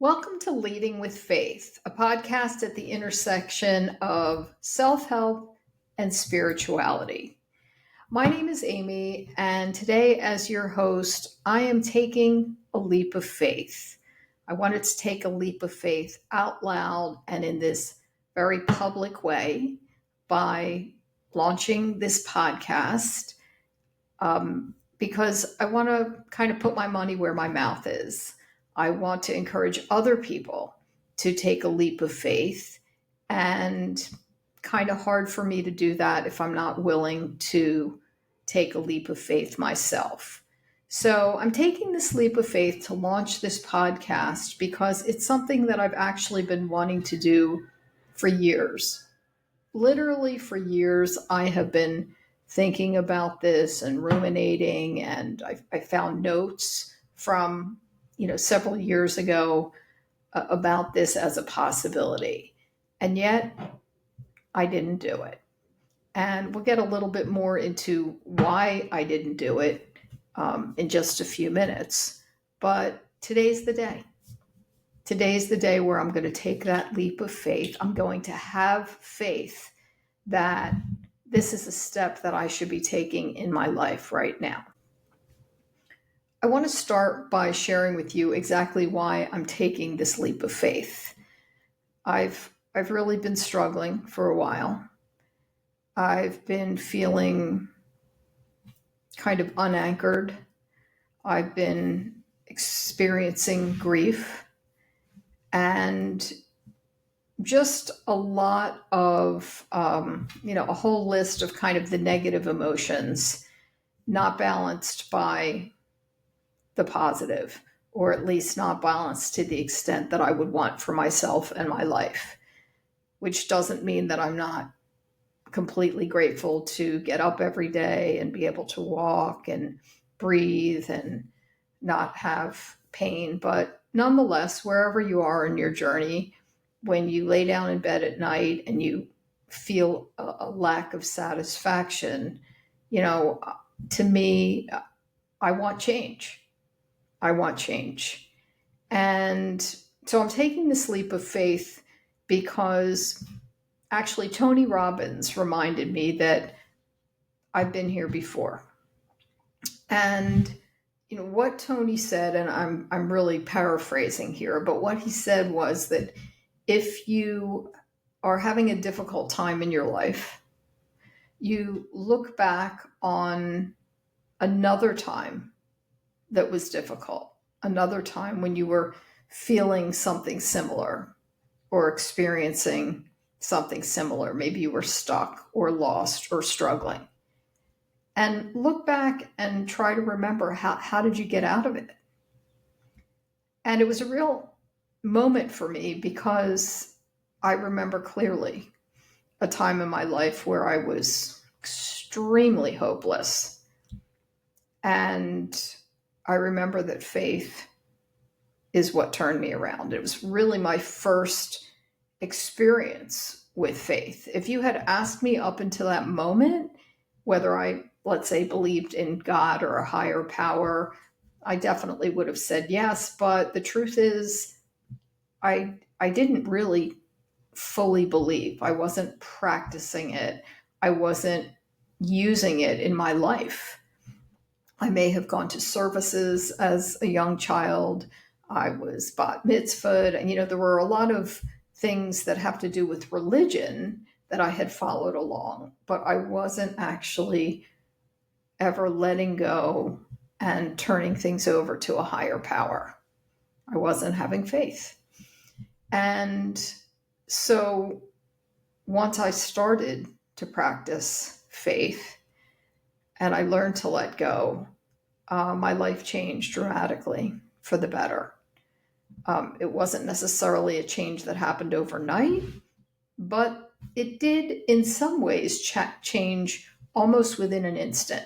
Welcome to Leading with Faith, a podcast at the intersection of self-help and spirituality. My name is Amy, and today, as your host, I am taking a leap of faith. I wanted to take a leap of faith out loud and in this very public way by launching this podcast because I want to kind of put my money where my mouth is. I want to encourage other people to take a leap of faith, and kind of hard for me to do that if I'm not willing to take a leap of faith myself. So I'm taking this leap of faith to launch this podcast because it's something that I've actually been wanting to do for years. Literally for years, I have been thinking about this and ruminating, and I found notes from several years ago about this as a possibility. And yet I didn't do it. And we'll get a little bit more into why I didn't do it in just a few minutes. But today's the day. Today's the day where I'm going to take that leap of faith. I'm going to have faith that this is a step that I should be taking in my life right now. I want to start by sharing with you exactly why I'm taking this leap of faith. I've really been struggling for a while. I've been feeling kind of unanchored. I've been experiencing grief and just a lot of, a whole list of kind of the negative emotions, not balanced by the positive, or at least not balanced to the extent that I would want for myself and my life, which doesn't mean that I'm not completely grateful to get up every day and be able to walk and breathe and not have pain. But nonetheless, wherever you are in your journey, when you lay down in bed at night and you feel a lack of satisfaction, to me, I want change. I want change. And so I'm taking this leap of faith because actually Tony Robbins reminded me that I've been here before. And what Tony said, and I'm really paraphrasing here, but what he said was that if you are having a difficult time in your life, you look back on another time that was difficult, another time when you were feeling something similar or experiencing something similar. Maybe you were stuck or lost or struggling. And look back and try to remember how did you get out of it? And it was a real moment for me because I remember clearly a time in my life where I was extremely hopeless. And I remember that faith is what turned me around. It was really my first experience with faith. If you had asked me up until that moment whether I, let's say, believed in God or a higher power, I definitely would have said yes. But the truth is, I didn't really fully believe. I wasn't practicing it. I wasn't using it in my life. I may have gone to services as a young child. I was bat mitzvahed. And, there were a lot of things that have to do with religion that I had followed along, but I wasn't actually ever letting go and turning things over to a higher power. I wasn't having faith. And so once I started to practice faith, and I learned to let go, my life changed dramatically for the better. It wasn't necessarily a change that happened overnight, but it did in some ways change almost within an instant.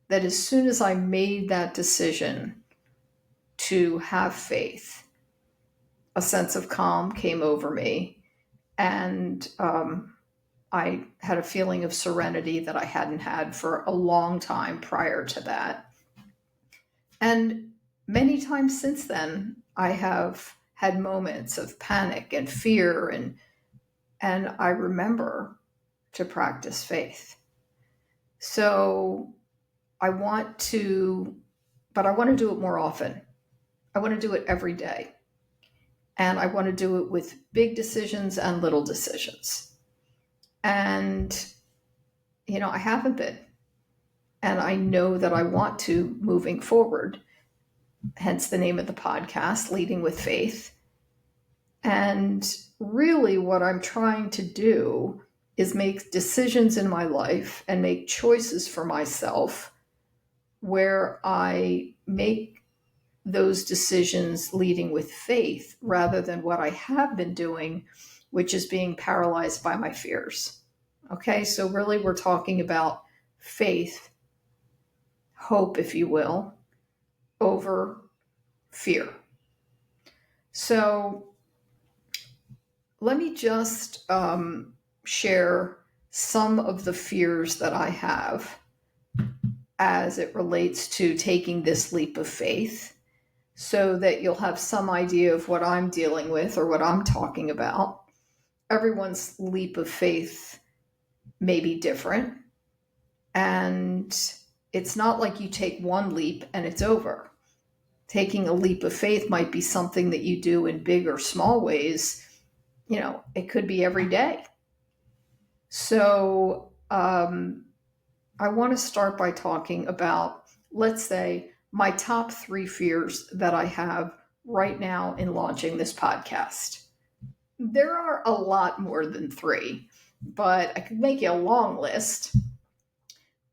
That as soon as I made that decision to have faith, a sense of calm came over me, and I had a feeling of serenity that I hadn't had for a long time prior to that. And many times since then, I have had moments of panic and fear, and I remember to practice faith. So I want to, but I want to do it more often. I want to do it every day. And I want to do it with big decisions and little decisions. And, I haven't been. And I know that I want to moving forward. Hence the name of the podcast, Leading with Faith. And really what I'm trying to do is make decisions in my life and make choices for myself where I make those decisions leading with faith rather than what I have been doing, which is being paralyzed by my fears. Okay, so really we're talking about faith, hope, if you will, over fear. So let me just share some of the fears that I have as it relates to taking this leap of faith, so that you'll have some idea of what I'm dealing with or what I'm talking about. Everyone's leap of faith may be different. And it's not like you take one leap and it's over. Taking a leap of faith might be something that you do in big or small ways. It could be every day. So I want to start by talking about, let's say, my top 3 fears that I have right now in launching this podcast. There are a lot more than 3, but I could make you a long list.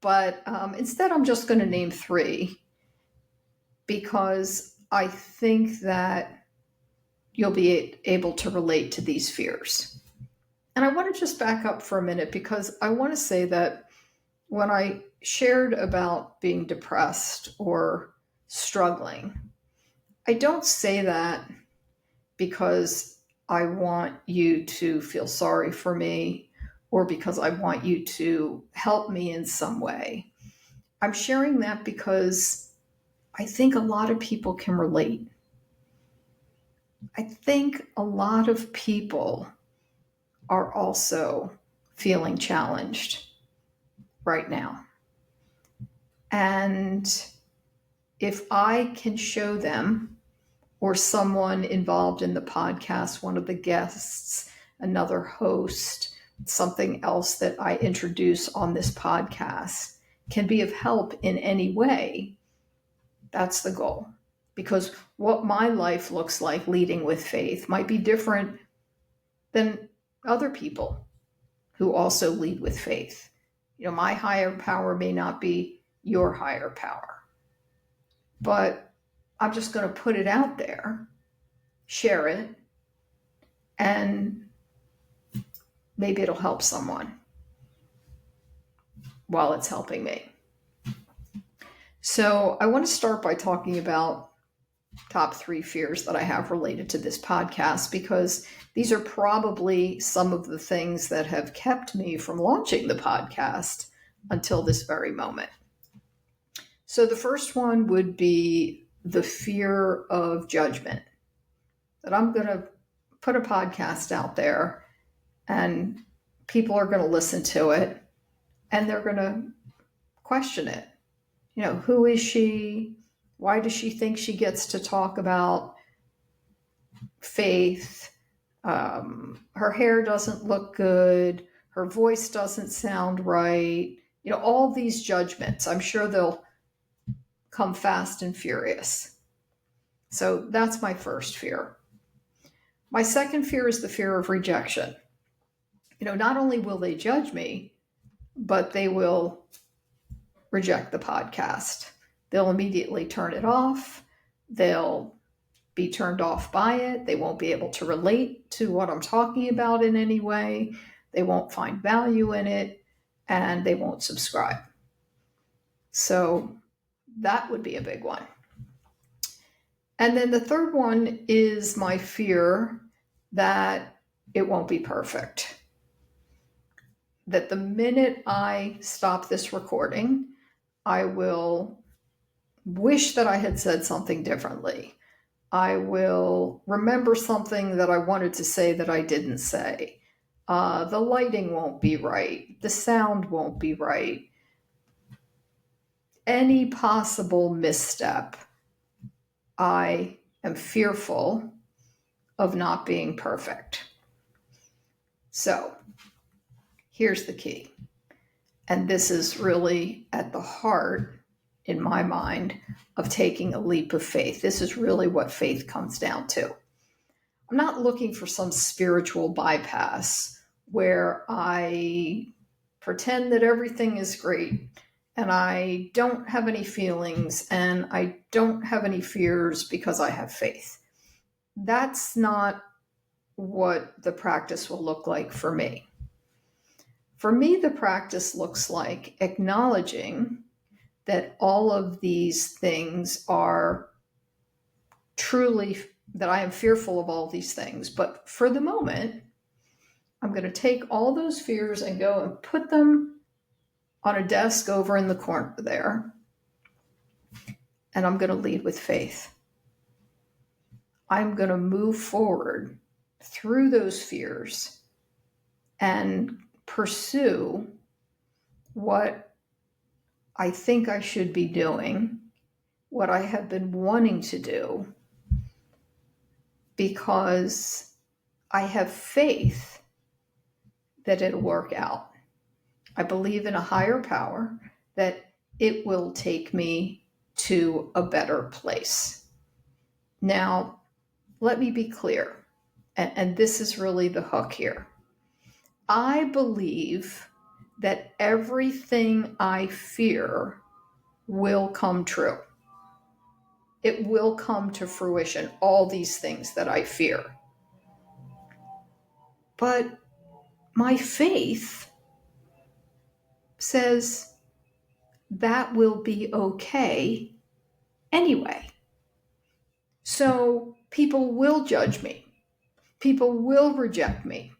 But instead, I'm just going to name 3 because I think that you'll be able to relate to these fears. And I want to just back up for a minute because I want to say that when I shared about being depressed or struggling, I don't say that because I want you to feel sorry for me or because I want you to help me in some way. I'm sharing that because I think a lot of people can relate. I think a lot of people are also feeling challenged right now. And if I can show them, or someone involved in the podcast, one of the guests, another host, something else that I introduce on this podcast, can be of help in any way, that's the goal. Because what my life looks like leading with faith might be different than other people who also lead with faith. My higher power may not be your higher power. But I'm just going to put it out there, share it, and maybe it'll help someone while it's helping me. So I want to start by talking about top 3 fears that I have related to this podcast, because these are probably some of the things that have kept me from launching the podcast until this very moment. So the first one would be the fear of judgment, that I'm going to put a podcast out there and people are going to listen to it and they're going to question it. Who is she? Why does she think she gets to talk about faith? Her hair doesn't look good. Her voice doesn't sound right. All these judgments, I'm sure they'll come fast and furious. So that's my first fear. My second fear is the fear of rejection. Not only will they judge me, but they will reject the podcast. They'll immediately turn it off. They'll be turned off by it. They won't be able to relate to what I'm talking about in any way. They won't find value in it, and they won't subscribe. So that would be a big one. And then the third one is my fear that it won't be perfect. That the minute I stop this recording, I will wish that I had said something differently. I will remember something that I wanted to say that I didn't say. The lighting won't be right. The sound won't be right. Any possible misstep, I am fearful of not being perfect. So here's the key. And this is really at the heart, in my mind, of taking a leap of faith. This is really what faith comes down to. I'm not looking for some spiritual bypass where I pretend that everything is great and I don't have any feelings and I don't have any fears because I have faith. That's not what the practice will look like for me. For me, the practice looks like acknowledging that all of these things are truly, that I am fearful of all these things. But for the moment, I'm going to take all those fears and go and put them on a desk over in the corner there. And I'm going to lead with faith. I'm going to move forward through those fears and pursue what I think I should be doing, what I have been wanting to do, because I have faith that it'll work out. I believe in a higher power that it will take me to a better place. Now, let me be clear, and this is really the hook here. I believe that everything I fear will come true. It will come to fruition, all these things that I fear. But my faith says that will be okay anyway. So people will judge me. People will reject me.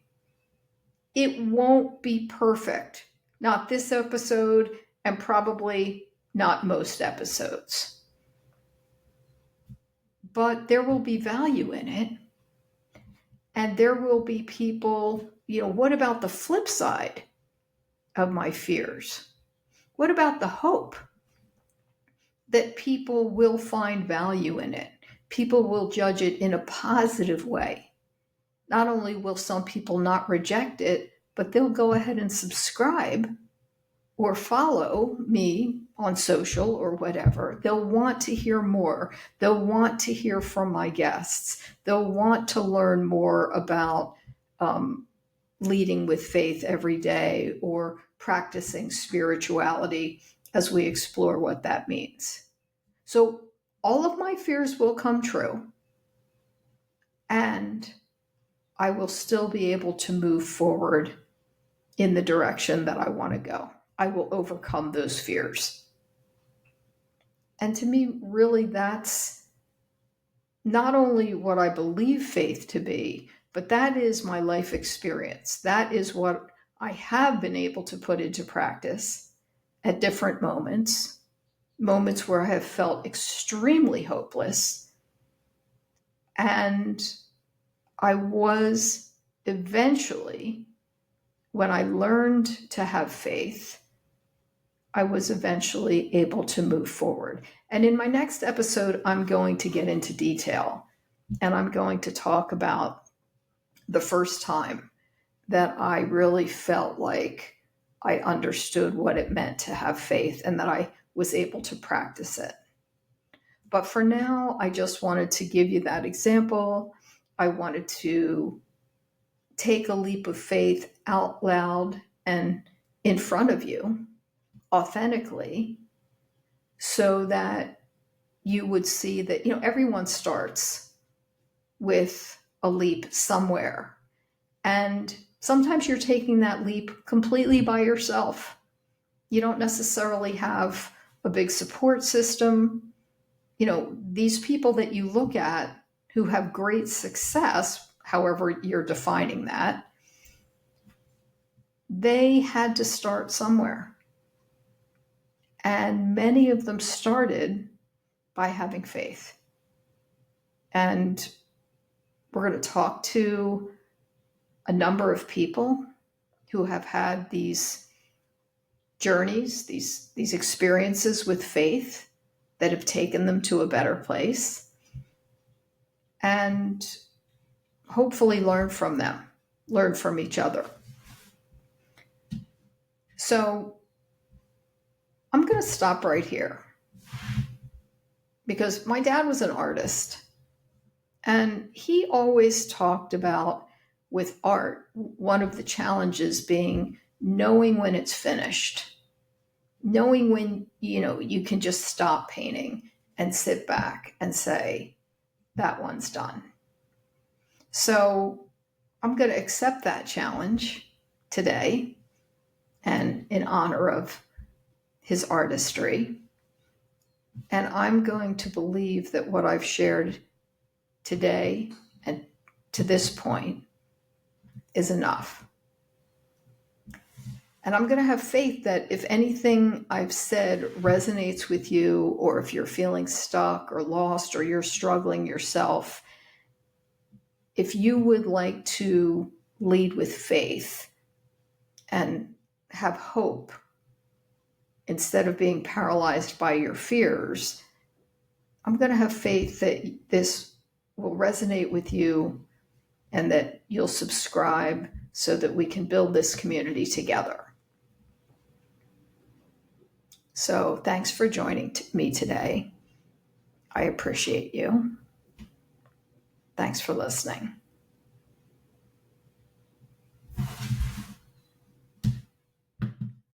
It won't be perfect. Not this episode, and probably not most episodes. But there will be value in it. And there will be people, what about the flip side of my fears? What about the hope that people will find value in it? People will judge it in a positive way. Not only will some people not reject it, but they'll go ahead and subscribe or follow me on social or whatever. They'll want to hear more. They'll want to hear from my guests. They'll want to learn more about leading with faith every day or practicing spirituality as we explore what that means. So all of my fears will come true, and I will still be able to move forward in the direction that I want to go. I will overcome those fears. And to me, really, that's not only what I believe faith to be, but that is my life experience. That is what I have been able to put into practice at different moments where I have felt extremely hopeless. And I was eventually, when I learned to have faith, I was eventually able to move forward. And in my next episode, I'm going to get into detail, and I'm going to talk about the first time that I really felt like I understood what it meant to have faith and that I was able to practice it. But for now, I just wanted to give you that example. I wanted to take a leap of faith out loud and in front of you, authentically, so that you would see that, everyone starts with a leap somewhere. And sometimes you're taking that leap completely by yourself. You don't necessarily have a big support system. These people that you look at who have great success, however you're defining that, they had to start somewhere. And many of them started by having faith. And we're going to talk to a number of people who have had these journeys, these experiences with faith that have taken them to a better place, and hopefully learn from them, learn from each other. So I'm going to stop right here because my dad was an artist, and he always talked about, with art, one of the challenges being knowing when it's finished, knowing when, you can just stop painting and sit back and say, that one's done. So I'm going to accept that challenge today, and in honor of his artistry. And I'm going to believe that what I've shared today and to this point is enough. And I'm going to have faith that if anything I've said resonates with you, or if you're feeling stuck or lost or you're struggling yourself, if you would like to lead with faith and have hope instead of being paralyzed by your fears, I'm going to have faith that this will resonate with you and that you'll subscribe so that we can build this community together. So thanks for joining me today. I appreciate you. Thanks for listening.